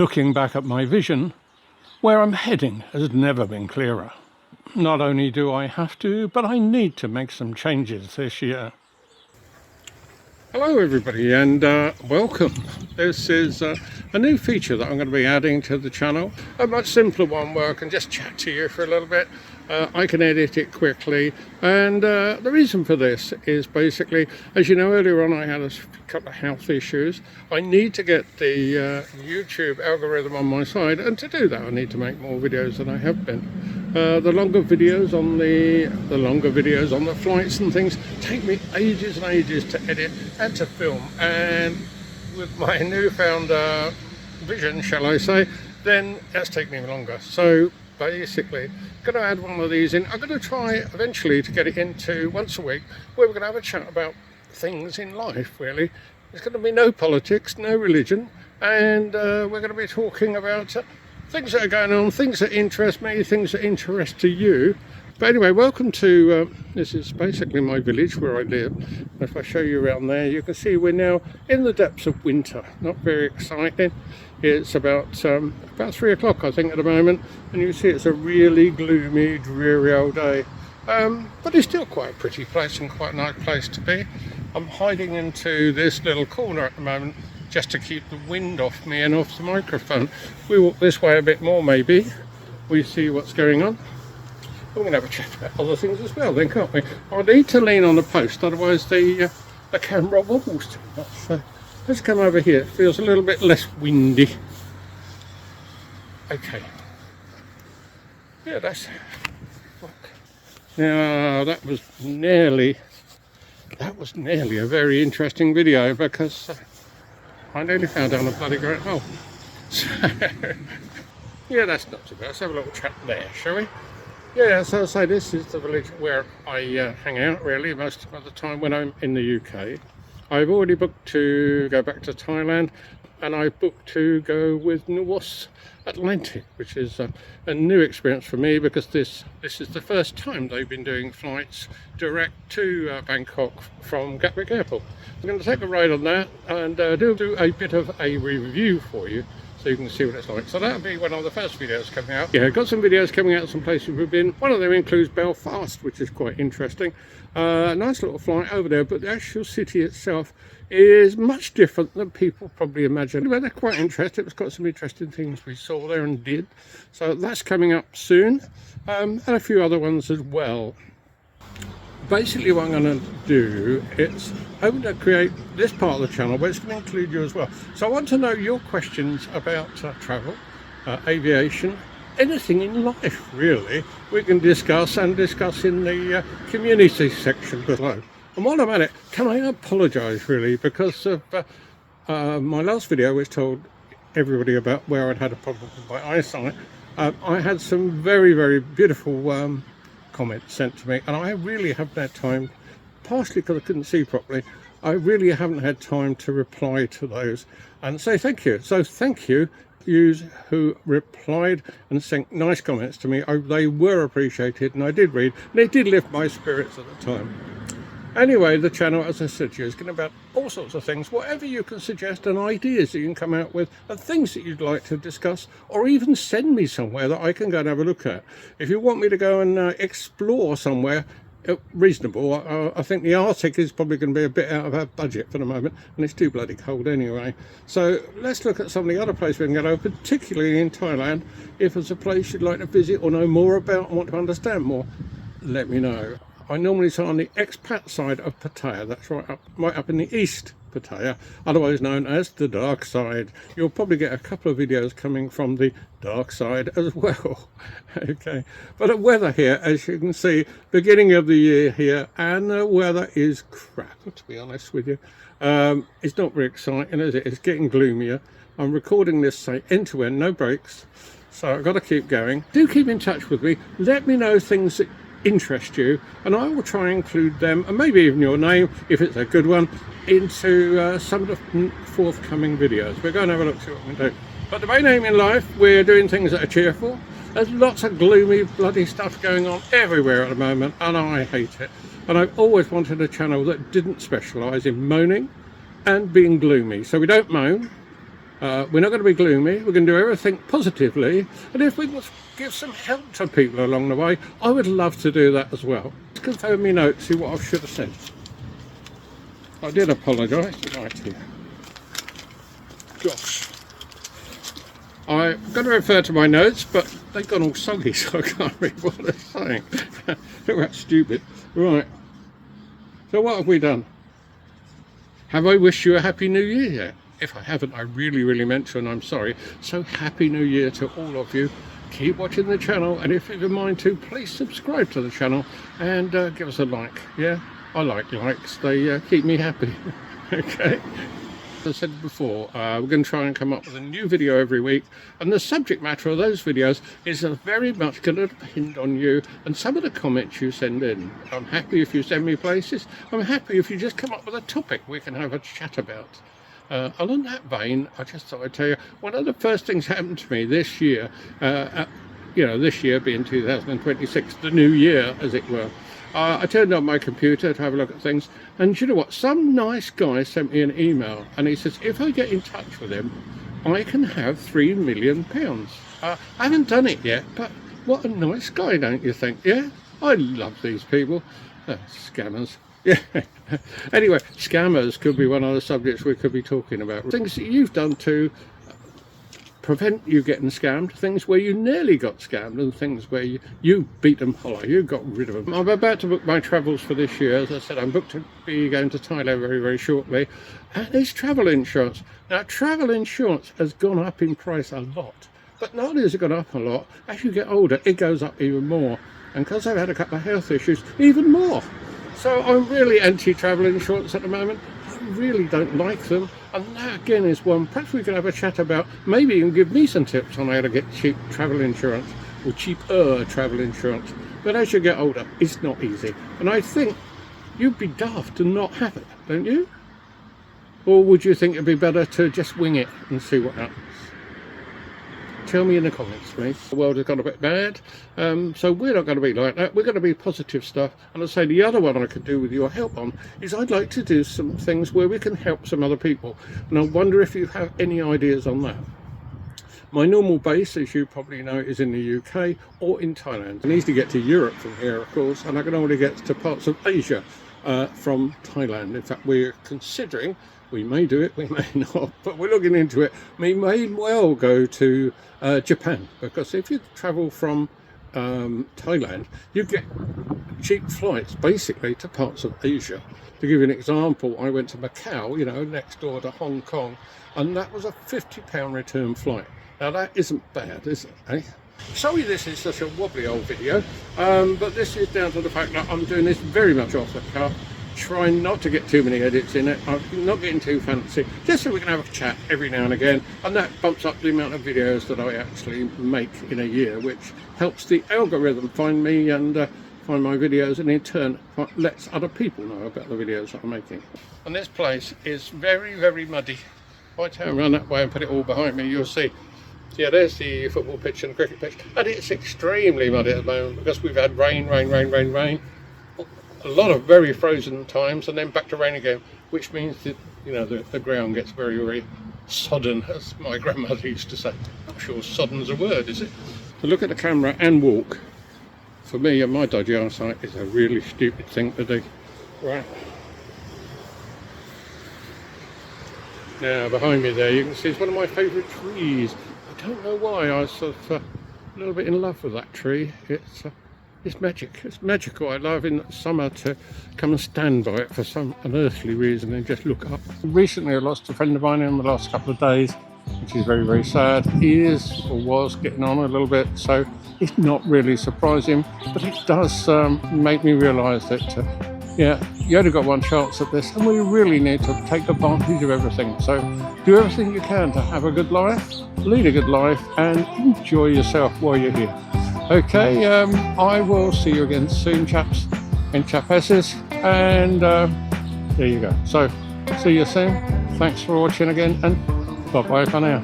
Looking back at my vision, where I'm heading has never been clearer. Not only do I have to, but I need to make some changes this year. Hello everybody, and welcome. This is a new feature that I'm going to be adding to the channel. A much simpler one where I can just chat to you for a little bit. I can edit it quickly, and the reason for this is basically, as you know, earlier on I had a couple of health issues. I need to get the YouTube algorithm on my side, and to do that I need to make more videos than I have been. The longer videos on the flights and things take me ages and ages to edit and to film, and with my newfound vision, shall I say, then that's taking me longer. So basically, I'm going to add one of these in. I'm going to try eventually to get it into once a week, where we're going to have a chat about things in life, really. There's going to be no politics, no religion, and we're going to be talking about things that are going on, things that interest me, things that interest you. But anyway, welcome to, this is basically my village where I live. If I show you around there, you can see we're now in the depths of winter. Not very exciting. It's about 3 o'clock, I think, at the moment. And you can see it's a really gloomy, dreary old day. But it's still quite a pretty place and quite a nice place to be. I'm hiding into this little corner at the moment, just to keep the wind off me and off the microphone. We walk this way a bit more, maybe. We see what's going on. We're going to have a chat about other things as well then, can't we? I need to lean on the post, otherwise the camera wobbles too much. So let's come over here. It feels a little bit less windy. Okay. Yeah, that's... Now, that was nearly a very interesting video, because I nearly fell down a bloody great hole. So, yeah, that's not too bad. Let's have a little chat there, shall we? Yeah, so I say this is the village where I hang out, really, most of the time when I'm in the UK. I've already booked to go back to Thailand, and I booked to go with Nuos Atlantic, which is a new experience for me, because this is the first time they've been doing flights direct to Bangkok from Gatwick Airport. I'm going to take a ride on that and do a bit of a review for you, so you can see what it's like. So that'll be one of the first videos coming out. Yeah, I've got some videos coming out of some places we've been. One of them includes Belfast, which is quite interesting. Nice little flight over there, but the actual city itself is much different than people probably imagine. Anyway, they're quite interesting. It's got some interesting things we saw there and did. So that's coming up soon, and a few other ones as well. Basically what I'm going to do is I'm going to create this part of the channel, but it's going to include you as well. So I want to know your questions about travel, aviation, anything in life really. We can discuss in the community section below. And while I'm at it, can I apologise really, because of my last video, which told everybody about where I'd had a problem with my eyesight. I had some very, very beautiful comments sent to me, and I really haven't had time, partially because I couldn't see properly. I really haven't had time to reply to those and say thank you. So thank you who replied and sent nice comments to me. They were appreciated, and I did read, and it did lift my spirits at the time. Anyway, the channel, as I said to you, is going to be about all sorts of things, whatever you can suggest, and ideas that you can come out with, and things that you'd like to discuss, or even send me somewhere that I can go and have a look at. If you want me to go and explore somewhere reasonable, I think the Arctic is probably going to be a bit out of our budget for the moment, and it's too bloody cold anyway. So let's look at some of the other places we can go, particularly in Thailand. If there's a place you'd like to visit or know more about and want to understand more, let me know. I normally sit on the expat side of Pattaya. That's right up in the east Pattaya, otherwise known as the dark side. You'll probably get a couple of videos coming from the dark side as well. Okay, but the weather here, as you can see, beginning of the year here, and the weather is crap, to be honest with you. It's not very exciting, is it? It's getting gloomier. I'm recording this, say, end to end, no breaks, so I've got to keep going. Do keep in touch with me. Let me know things that interest you, and I will try and include them, and maybe even your name if it's a good one, into some of the forthcoming videos. We're going to have a look, see what we can do. But the main aim in life, we're doing things that are cheerful. There's lots of gloomy bloody stuff going on everywhere at the moment, and I hate it. And I've always wanted a channel that didn't specialise in moaning and being gloomy. So we don't moan, We're not going to be gloomy. We're going to do everything positively. And if we can give some help to people along the way, I would love to do that as well. Just confirm me notes, see what I should have said. I did apologise. Right here. Gosh. I'm going to refer to my notes, but they've gone all soggy, so I can't read what they're saying. That's stupid. Right. So what have we done? Have I wished you a Happy New Year yet? If I haven't, I really meant to, and I'm sorry. So Happy New Year to all of you. Keep watching the channel, and if you have a mind to, please subscribe to the channel and give us a like. Yeah, I like likes. They keep me happy. Okay. As I said before, we're going to try and come up with a new video every week, and the subject matter of those videos is very much going to depend on you and some of the comments you send in. I'm happy if you send me places. I'm happy if you just come up with a topic we can have a chat about. And on that vein, I just thought I'd tell you, one of the first things happened to me this year, you know, this year being 2026, the new year, as it were. I turned on my computer to have a look at things, and you know what? Some nice guy sent me an email, and he says, if I get in touch with him, I can have £3 million. I haven't done it yet, but what a nice guy, don't you think? Yeah, I love these people. Scammers. Yeah. Anyway, scammers could be one of the subjects we could be talking about. Things that you've done to prevent you getting scammed, things where you nearly got scammed, and things where you beat them hollow, you got rid of them. I'm about to book my travels for this year. As I said, I'm booked to be going to Thailand very shortly, and it's travel insurance. Now, travel insurance has gone up in price a lot, but not only has it gone up a lot, as you get older, it goes up even more. And because I've had a couple of health issues, even more. So I'm really anti-travel insurance at the moment. I really don't like them. And that again is one perhaps we could have a chat about. Maybe you can give me some tips on how to get cheap travel insurance, or cheaper travel insurance. But as you get older, it's not easy. And I think you'd be daft to not have it, don't you? Or would you think it'd be better to just wing it and see what happens? Tell me in the comments, please. The world has gone a bit bad, so we're not going to be like that. We're going to be positive stuff. And I'll say the other one I could do with your help on is I'd like to do some things where we can help some other people. And I wonder if you have any ideas on that. My normal base, as you probably know, is in the UK or in Thailand. I need to get to Europe from here, of course, and I can only get to parts of Asia from Thailand. In fact, we're considering, we may do it, we may not, but we're looking into it. We may well go to Japan, because if you travel from Thailand, you get cheap flights basically to parts of Asia. To give you an example, I went to Macau, you know, next door to Hong Kong, and that was a £50 return flight. Now that isn't bad, is it, eh? Sorry this is such a wobbly old video, but this is down to the fact that I'm doing this very much off the cuff, trying not to get too many edits in it. I'm not getting too fancy, just so we can have a chat every now and again, and that bumps up the amount of videos that I actually make in a year, which helps the algorithm find me and find my videos, and in turn lets other people know about the videos that I'm making. And this place is very muddy. If I turn around that way and put it all behind me, you'll see. Yeah, there's the football pitch and the cricket pitch, and it's extremely muddy at the moment because we've had rain, a lot of very frozen times, and then back to rain again, which means that, you know, the ground gets very sodden, as my grandmother used to say. I'm not sure sodden's a word, is it? To look at the camera and walk, for me and my dodgy eyesight, is a really stupid thing to do. Right. Now behind me there you can see it's one of my favourite trees. I don't know why, I was sort of a little bit in love with that tree. It's magic. It's magical. I love in summer to come and stand by it for some unearthly reason and just look up. Recently I lost a friend of mine in the last couple of days, which is very sad. He is or was getting on a little bit, so it's not really surprising, but it does make me realise that yeah, you only got one chance at this, and we really need to take advantage of everything. So do everything you can to have a good life, lead a good life, and enjoy yourself while you're here. Okay, I will see you again soon, chaps and chapesses, and there you go. So see you soon. Thanks for watching again, and bye bye for now.